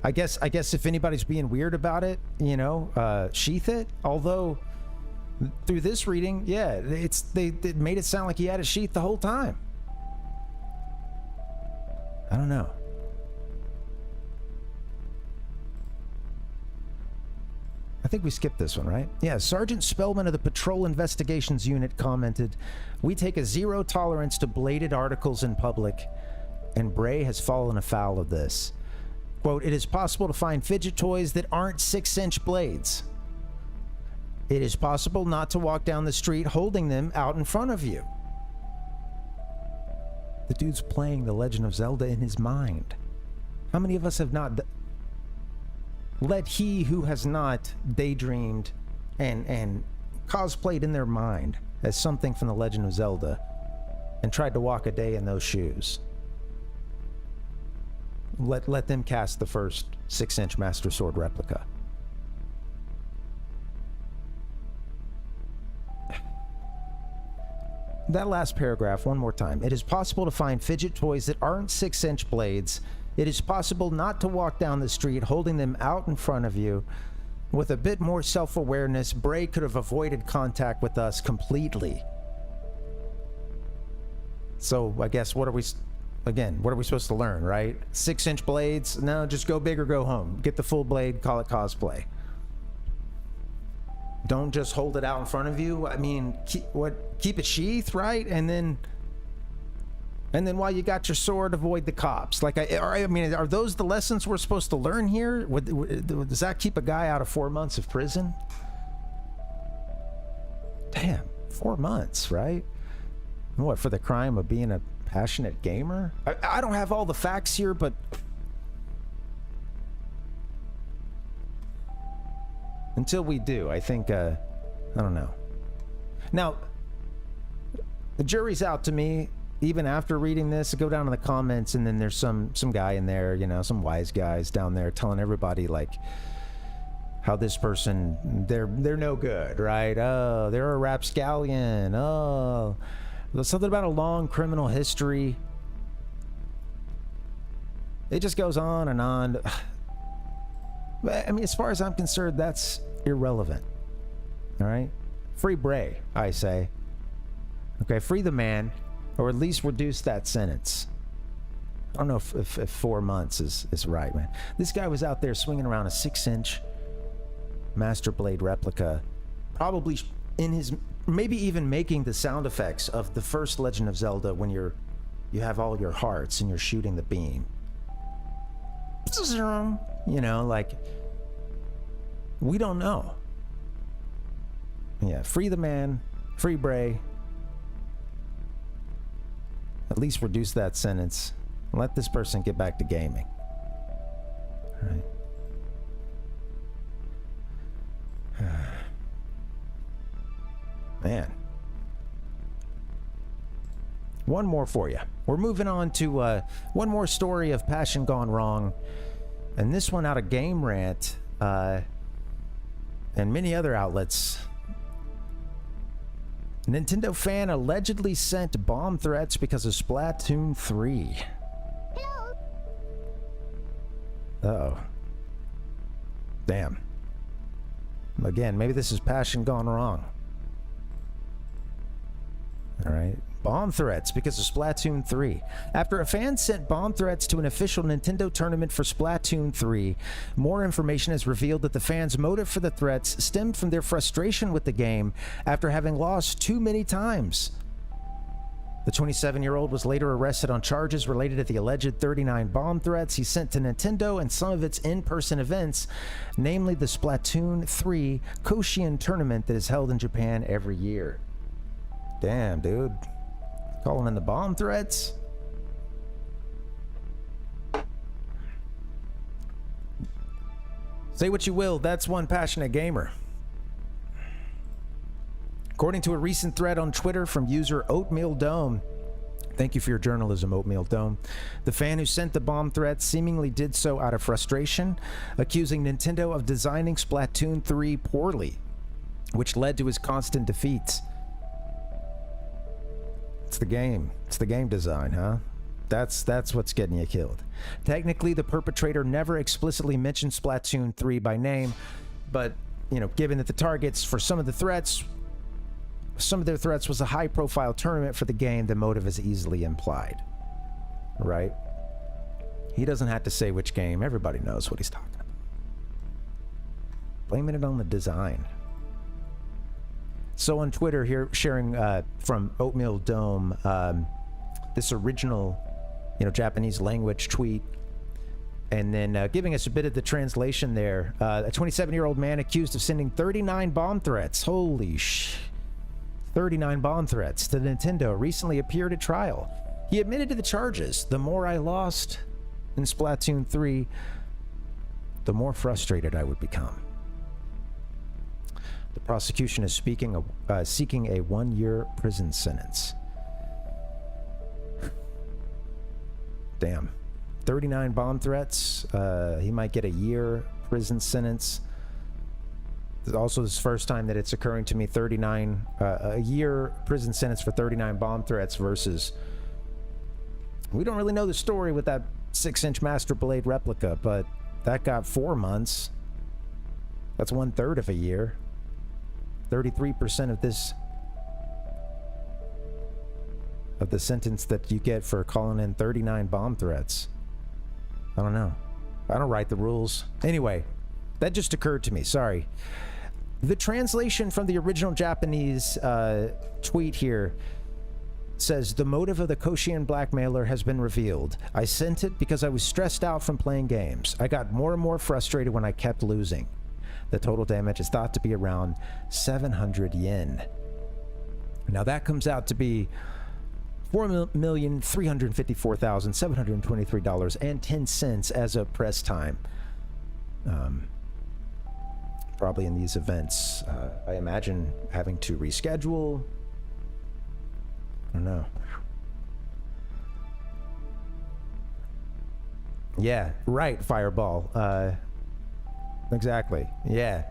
I guess if anybody's being weird about it, you know, sheath it. Although through this reading, yeah, they made it sound like he had a sheath the whole time. I don't know. I think we skipped this one, right? Yeah, Sergeant Spellman of the Patrol Investigations Unit commented, "We take a zero tolerance to bladed articles in public, and Bray has fallen afoul of this. Quote, it is possible to find fidget toys that aren't 6-inch blades. It is possible not to walk down the street holding them out in front of you." The dude's playing The Legend of Zelda in his mind. How many of us have not... Let he who has not daydreamed and cosplayed in their mind as something from The Legend of Zelda and tried to walk a day in those shoes. Let them cast the first 6-inch Master Sword replica. That last paragraph, one more time. It is possible to find fidget toys that aren't 6-inch blades. It is possible not to walk down the street holding them out in front of you. With a bit more self-awareness, Bray could have avoided contact with us completely. So, I guess, what are we supposed to learn, right? 6-inch blades? No, just go big or go home. Get the full blade, call it cosplay. Don't just hold it out in front of you. I mean, keep it sheathed, right? And then while you got your sword, avoid the cops. Like, I mean, are those the lessons we're supposed to learn here? Does that keep a guy out of 4 months of prison? Damn, 4 months, right? What, for the crime of being a passionate gamer? I don't have all the facts here, but until we do, I think, I don't know. Now, the jury's out to me, even after reading this. Go down in the comments, and then there's some guy in there, you know, some wise guys down there telling everybody, like, how this person, they're no good, right? Oh, they're a rapscallion. Oh, there's something about a long criminal history. It just goes on and on. I mean, as far as I'm concerned, that's irrelevant. All right? Free Bray, I say. Okay, free the man, or at least reduce that sentence. I don't know if 4 months is right, man. This guy was out there swinging around a 6-inch Master Blade replica, probably in his, maybe even making the sound effects of the first Legend of Zelda when you have all your hearts and you're shooting the beam. You know, like, we don't know. Yeah, free the man, free Bray. At least reduce that sentence. Let this person get back to gaming. All right. Man. One more for you. We're moving on to one more story of passion gone wrong. And this one out of Game Rant. and many other outlets. Nintendo fan allegedly sent bomb threats because of Splatoon 3. Uh-oh. Damn. Again, maybe this is passion gone wrong. Alright. Bomb threats because of Splatoon 3. After a fan sent bomb threats to an official Nintendo tournament for Splatoon 3, more information has revealed that the fans' motive for the threats stemmed from their frustration with the game after having lost too many times. The 27-year-old was later arrested on charges related to the alleged 39 bomb threats he sent to Nintendo and some of its in-person events, namely the Splatoon 3 Koshien tournament that is held in Japan every year. Damn, dude. Calling in the bomb threats? Say what you will, that's one passionate gamer. According to a recent thread on Twitter from user Oatmeal Dome, thank you for your journalism, Oatmeal Dome, the fan who sent the bomb threats seemingly did so out of frustration, accusing Nintendo of designing Splatoon 3 poorly, which led to his constant defeats. It's the game. It's the game design, huh? That's what's getting you killed. Technically, the perpetrator never explicitly mentioned Splatoon 3 by name, but, you know, given that the targets for some of their threats was a high-profile tournament for the game, the motive is easily implied. Right? He doesn't have to say which game. Everybody knows what he's talking about. Blaming it on the design. So on Twitter here, sharing from Oatmeal Dome, this original, Japanese language tweet, and then giving us a bit of the translation there. A 27-year-old man accused of sending 39 bomb threats. Holy 39 bomb threats to Nintendo recently appeared at trial. He admitted to the charges. The more I lost in Splatoon 3, the more frustrated I would become. The prosecution is seeking a 1-year prison sentence. Damn. 39 bomb threats. He might get a year prison sentence. Also, this is the first time that it's occurring to me. A year prison sentence for 39 bomb threats versus... We don't really know the story with that 6-inch Master Blade replica, but that got 4 months. That's 1/3 of a year. 33% of the sentence that you get for calling in 39 bomb threats. I don't know. I don't write the rules. Anyway, that just occurred to me. Sorry. The translation from the original Japanese tweet here says, the motive of the Koshien blackmailer has been revealed. I sent it because I was stressed out from playing games. I got more and more frustrated when I kept losing. The total damage is thought to be around 700 yen. Now that comes out to be $4,354,723.10 as of press time. Probably in these events, I imagine having to reschedule. I don't know. Yeah, right, Fireball. Exactly. Yeah.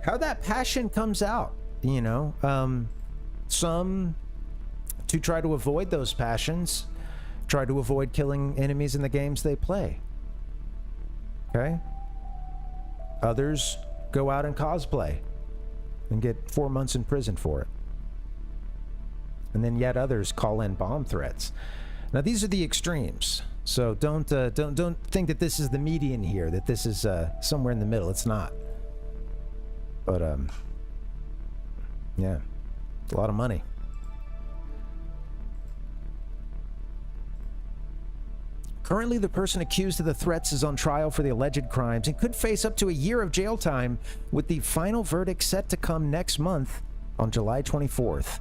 How that passion comes out, some to try to avoid those passions, try to avoid killing enemies in the games they play. Okay? Others go out and cosplay and get 4 months in prison for it. And then yet others call in bomb threats. Now these are the extremes. So don't think that this is the median here, that this is somewhere in the middle. It's not. But yeah, it's a lot of money. Currently, the person accused of the threats is on trial for the alleged crimes and could face up to a year of jail time, with the final verdict set to come next month on July 24th.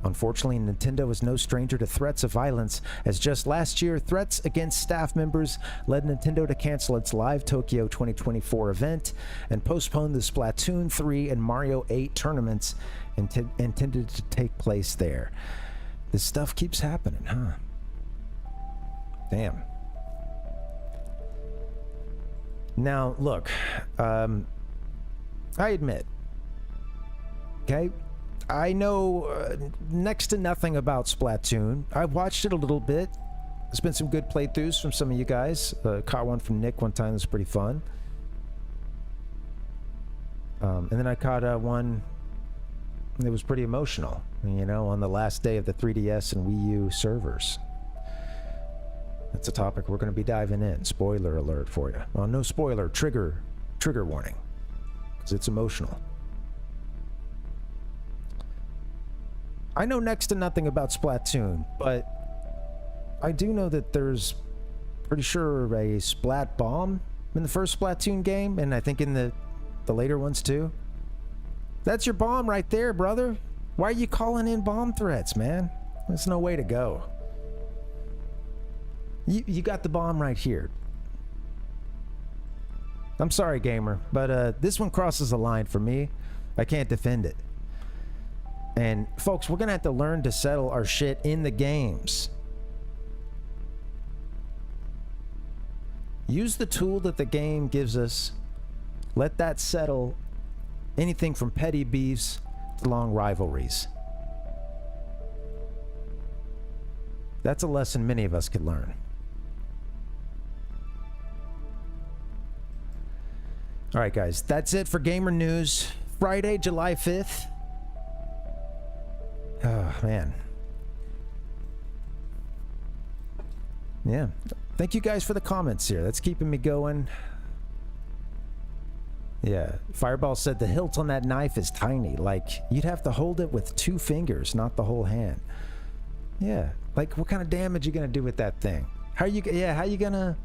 Unfortunately, Nintendo is no stranger to threats of violence, as just last year, threats against staff members led Nintendo to cancel its Live Tokyo 2024 event and postpone the Splatoon 3 and Mario 8 tournaments intended to take place there. This stuff keeps happening, huh? Now, look, I admit, okay, I know next to nothing about Splatoon. I've watched it a little bit. There's been some good playthroughs from some of you guys. Caught one from Nick one time that was pretty fun. And then I caught one that was pretty emotional, you know, on the last day of the 3DS and Wii U servers. That's a topic we're going to be diving in. Spoiler alert for you. Well, no spoiler, trigger warning, because it's emotional. I know next to nothing about Splatoon, but I do know that there's pretty sure a splat bomb in the first Splatoon game, and I think in the later ones too. That's your bomb right there, brother. Why are you calling in bomb threats, man? There's no way to go. You got the bomb right here. I'm sorry, gamer, but this one crosses a line for me. I can't defend it. And folks, we're gonna have to learn to settle our shit in the games. Use the tool that the game gives us. Let that settle anything from petty beefs to long rivalries. That's a lesson many of us could learn. All right, guys, that's it for Gamer News. Friday, July 5th. Oh, man. Yeah. Thank you guys for the comments here. That's keeping me going. Yeah. Fireball said the hilt on that knife is tiny. Like, you'd have to hold it with 2 fingers, not the whole hand. Yeah. Like, what kind of damage are you going to do with that thing? How you going to...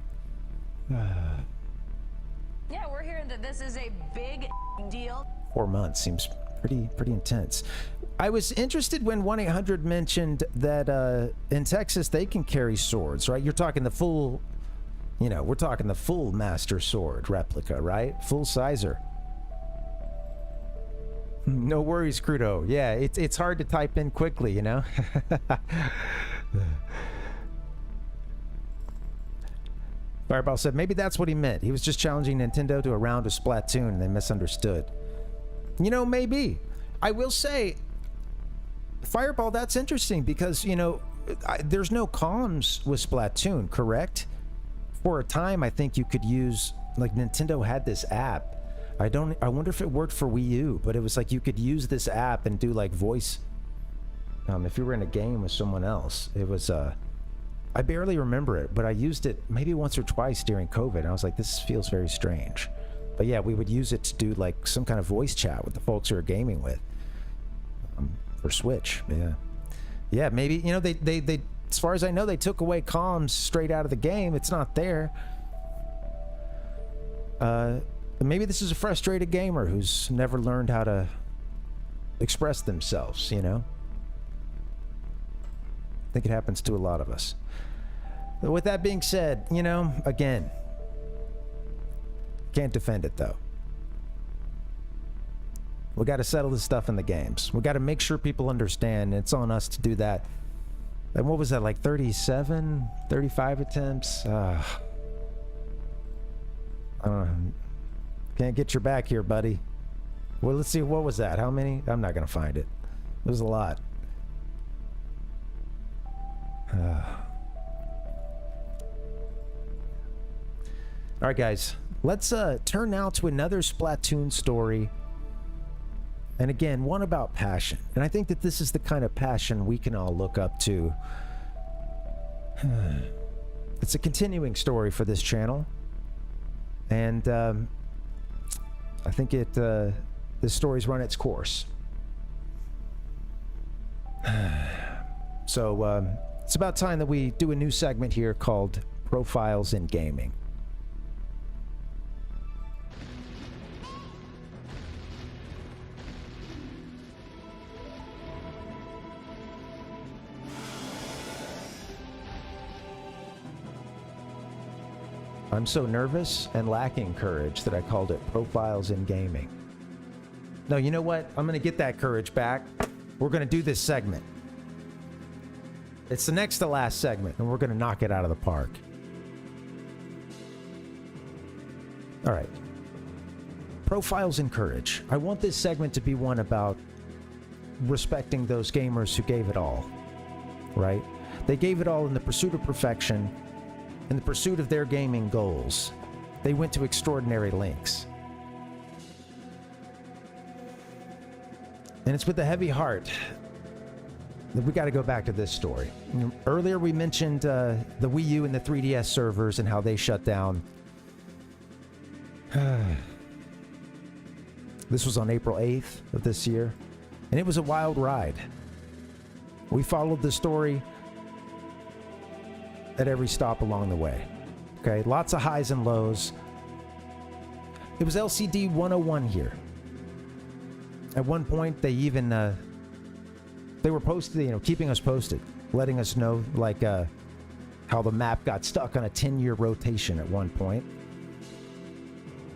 Yeah, we're hearing that this is a big deal. 4 months seems pretty intense. I was interested when 1-800 mentioned that in Texas they can carry swords, right? You're talking the full, you know, we're talking the full Master Sword replica, right? Full sizer. No worries, Crudo. Yeah, it's hard to type in quickly, you know? Fireball said maybe that's what he meant. He was just challenging Nintendo to a round of Splatoon and they misunderstood. You know, maybe. I will say, Fireball, that's interesting because, you know, there's no comms with Splatoon, correct? For a time, I think you could use, like, Nintendo had this app. I wonder if it worked for Wii U, but it was like you could use this app and do, like, voice. If you were in a game with someone else, it was, I barely remember it, but I used it maybe once or twice during COVID. And I was like, this feels very strange. But yeah, we would use it to do like some kind of voice chat with the folks who are gaming with. For Switch, yeah. Yeah, maybe, you know, they as far as I know, they took away comms straight out of the game. It's not there. Maybe this is a frustrated gamer who's never learned how to express themselves, you know? I think it happens to a lot of us. With that being said, you know, again, can't defend it though. We got to settle this stuff in the games. We got to make sure people understand. It's on us to do that. And what was that, like 37, 35 attempts? Can't get your back here, buddy. Well, let's see. What was that? How many? I'm not going to find it. It was a lot. All right, guys. Let's turn now to another Splatoon story. And again, one about passion. And I think that this is the kind of passion we can all look up to. It's a continuing story for this channel. And I think this story's run its course. So it's about time that we do a new segment here called Profiles in Gaming. I'm so nervous and lacking courage that I called it Profiles in Gaming. No, you know what? I'm going to get that courage back. We're going to do this segment. It's the next to last segment, and we're going to knock it out of the park. All right. Profiles and courage. I want this segment to be one about respecting those gamers who gave it all, right? They gave it all in the pursuit of perfection, in the pursuit of their gaming goals. They went to extraordinary lengths. And it's with a heavy heart that we got to go back to this story. Earlier we mentioned the Wii U and the 3DS servers and how they shut down. This was on April 8th of this year, and it was a wild ride. We followed the story at every stop along the way. Okay, lots of highs and lows. It was LCD 101 here. At one point, they even they were posted, keeping us posted, letting us know like how the map got stuck on a 10-year rotation at one point.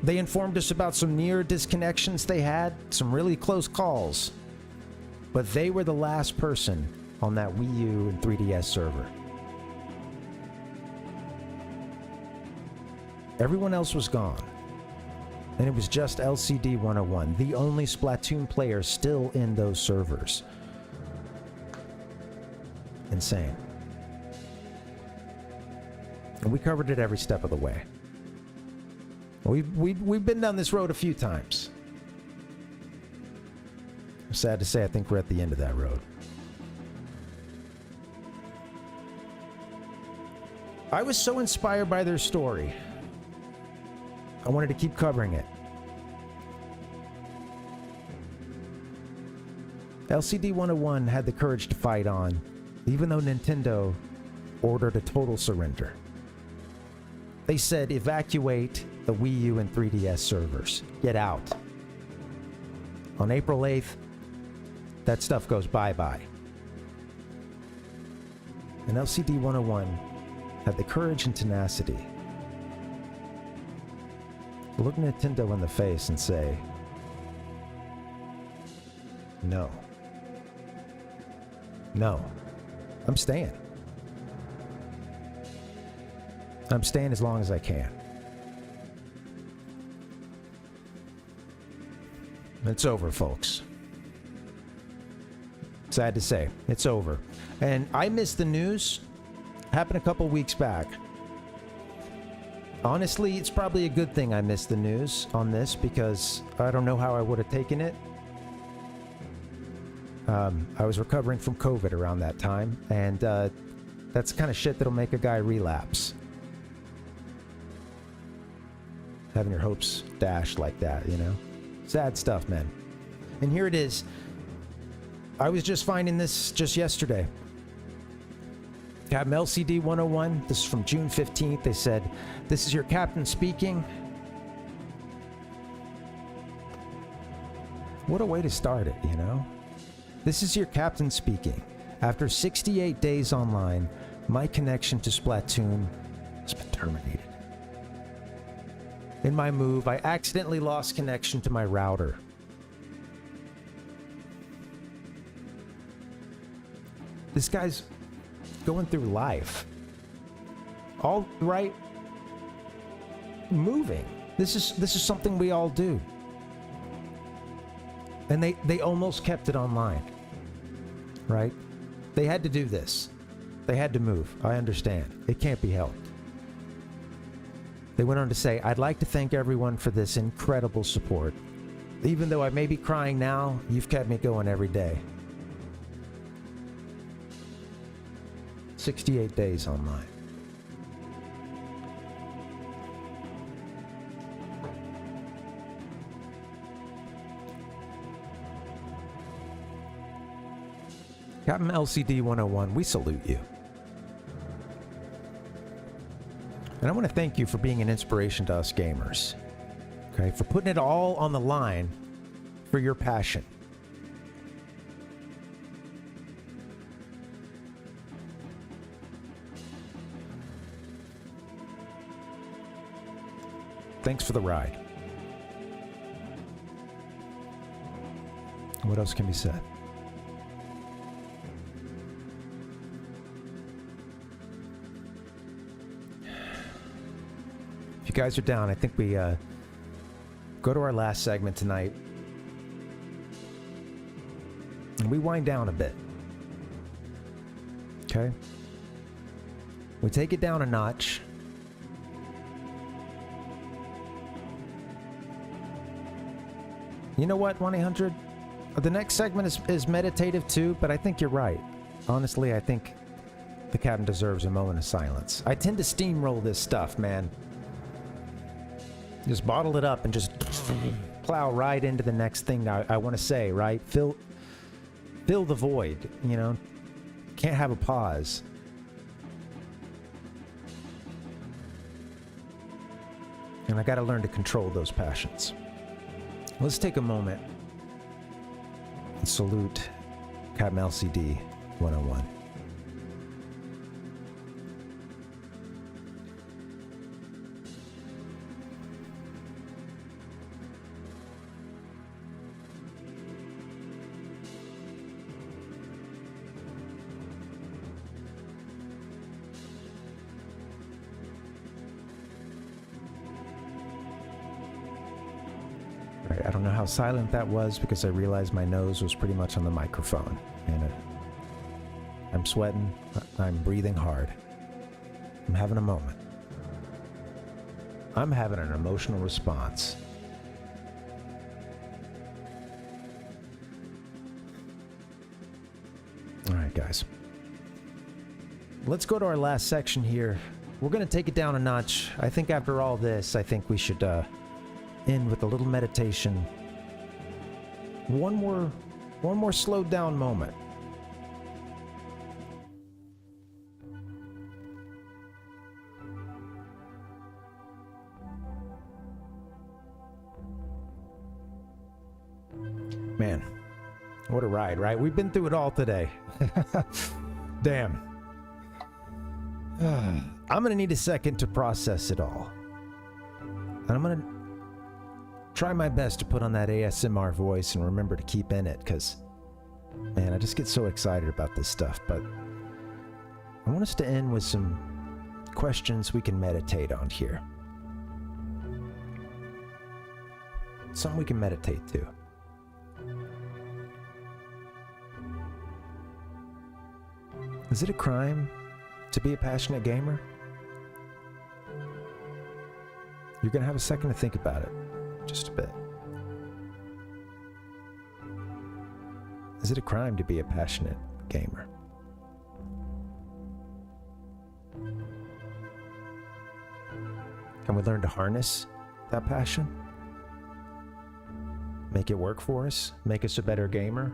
They informed us about some near disconnections they had, some really close calls. But they were the last person on that Wii U and 3DS server. Everyone else was gone. And it was just LCD 101, the only Splatoon player still in those servers. Insane. And we covered it every step of the way. We've been down this road a few times. I'm sad to say, I think we're at the end of that road. I was so inspired by their story. I wanted to keep covering it. LCD 101 had the courage to fight on, even though Nintendo ordered a total surrender. They said, evacuate the Wii U and 3DS servers. Get out. On April 8th, that stuff goes bye-bye. And LCD 101 had the courage and tenacity to look Nintendo in the face and say, no. No. I'm staying. I'm staying as long as I can. It's over, folks. Sad to say, it's over. And I missed the news. Happened a couple weeks back. Honestly, it's probably a good thing I missed the news on this because I don't know how I would have taken it. I was recovering from COVID around that time, and that's the kind of shit that'll make a guy relapse. Having your hopes dashed like that, Sad stuff, man. And here it is. I was just finding this just yesterday. Captain LCD 101. This is from June 15th. They said, "This is your captain speaking." What a way to start it, This is your captain speaking. After 68 days online, my connection to Splatoon has been terminated. In my move, I accidentally lost connection to my router. This guy's going through life. All right. Moving. This is something we all do. And they almost kept it online. Right? They had to do this. They had to move. I understand. It can't be helped. They went on to say, "I'd like to thank everyone for this incredible support. Even though I may be crying now, you've kept me going every day." 68 days online. Captain LCD 101, we salute you. And I want to thank you for being an inspiration to us gamers. Okay, for putting it all on the line for your passion. Thanks for the ride. What else can be said? If you guys are down, I think we go to our last segment tonight. And we wind down a bit. Okay? We take it down a notch. You know what, 1-800? The next segment is meditative too, but I think you're right. Honestly, I think the captain deserves a moment of silence. I tend to steamroll this stuff, man. Just bottle it up and just plow right into the next thing I want to say, right? Fill the void, you know? Can't have a pause. And I got to learn to control those passions. Let's take a moment and salute Captain LCD 101. I don't know how silent that was because I realized my nose was pretty much on the microphone. And I'm sweating. I'm breathing hard. I'm having a moment. I'm having an emotional response. All right, guys. Let's go to our last section here. We're going to take it down a notch. I think after all this, I think we should end with a little meditation. One more slowed down moment. Man, what a ride, right? We've been through it all today. Damn. I'm gonna need a second to process it all. And I'm gonna try my best to put on that ASMR voice and remember to keep in it, because, man, I just get so excited about this stuff. But I want us to end with some questions we can meditate on here. Something we can meditate to. Is it a crime to be a passionate gamer? You're going to have a second to think about it. Just a bit. Is it a crime to be a passionate gamer? Can we learn to harness that passion? Make it work for us? Make us a better gamer?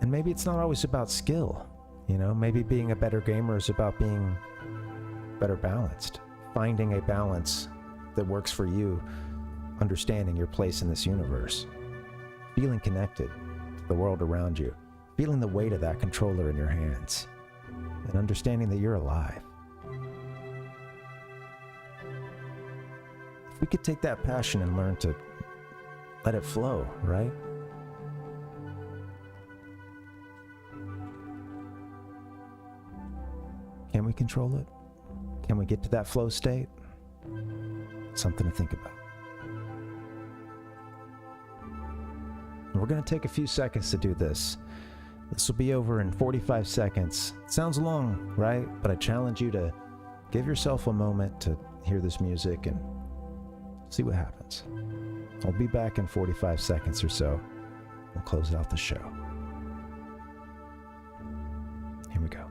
And maybe it's not always about skill. You know, maybe being a better gamer is about being better balanced. Finding a balance that works for you, understanding your place in this universe. Feeling connected to the world around you. Feeling the weight of that controller in your hands. And understanding that you're alive. If we could take that passion and learn to let it flow, right? Can we control it? Can we get to that flow state? Something to think about. And we're going to take a few seconds to do this. This will be over in 45 seconds. It sounds long, right? But I challenge you to give yourself a moment to hear this music and see what happens. I'll be back in 45 seconds or so. We'll close out the show. Here we go.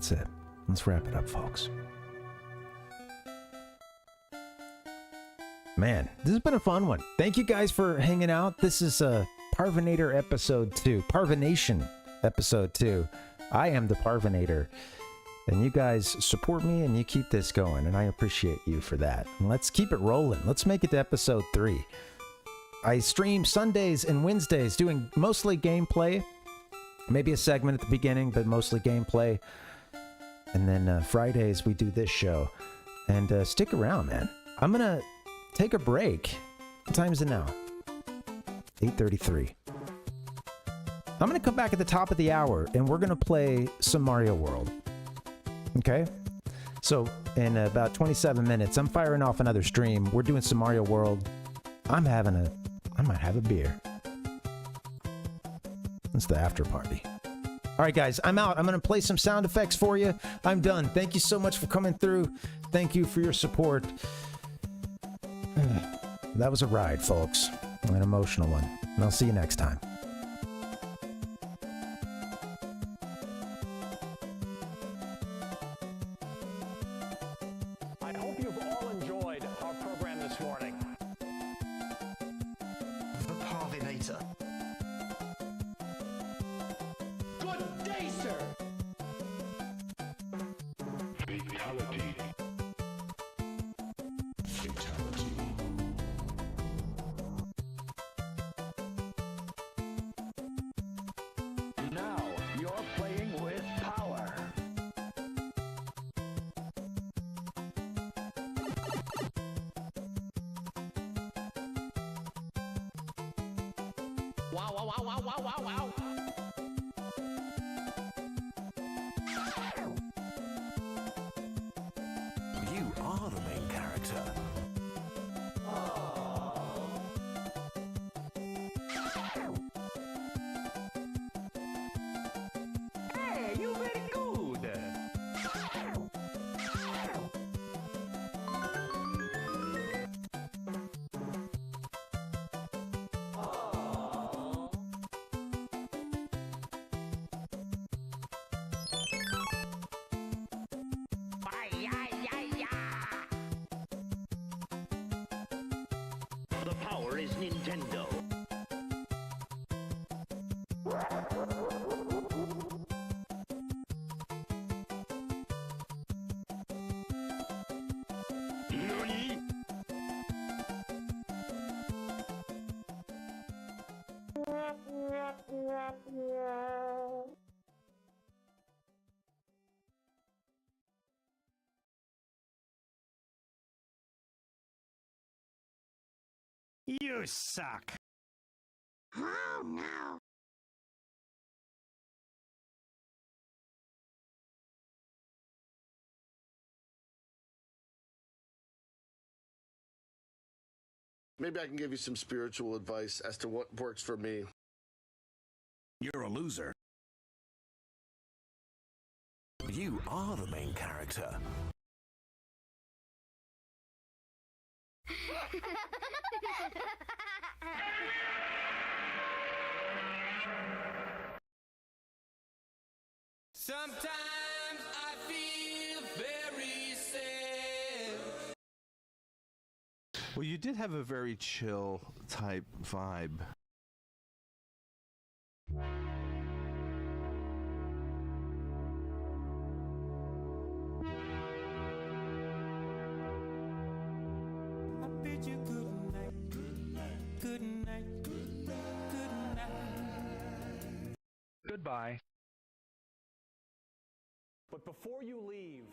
That's it. Let's wrap it up, folks. Man, this has been a fun one. Thank you guys for hanging out. This is Parvinator episode 2. Parvination episode 2. I am the Parvinator. And you guys support me and you keep this going. And I appreciate you for that. And let's keep it rolling. Let's make it to episode 3. I stream Sundays and Wednesdays doing mostly gameplay. Maybe a segment at the beginning, but mostly gameplay. And then Fridays we do this show. And stick around, man. I'm going to take a break. What time is it now? 8:33. I'm going to come back at the top of the hour and we're going to play some Mario World. Okay? So in about 27 minutes, I'm firing off another stream. We're doing some Mario World. I might have a beer. It's the after party. All right, guys, I'm out. I'm going to play some sound effects for you. I'm done. Thank you so much for coming through. Thank you for your support. That was a ride, folks. An emotional one. And I'll see you next time. I hope you've all enjoyed our program this morning. The Parvinator. Good day, sir. Fatality. Now you're playing with power. Wow, wow, wow, wow, wow, wow, wow. You are the main character. Hey, you very good. The power is Nintendo. NANI? You suck. Oh, no. Maybe I can give you some spiritual advice as to what works for me. You're a loser. You are the main character. Sometimes I feel very sad. Well, you did have a very chill type vibe. I bid you good night, good night, good night, good night. Goodbye. But before you leave,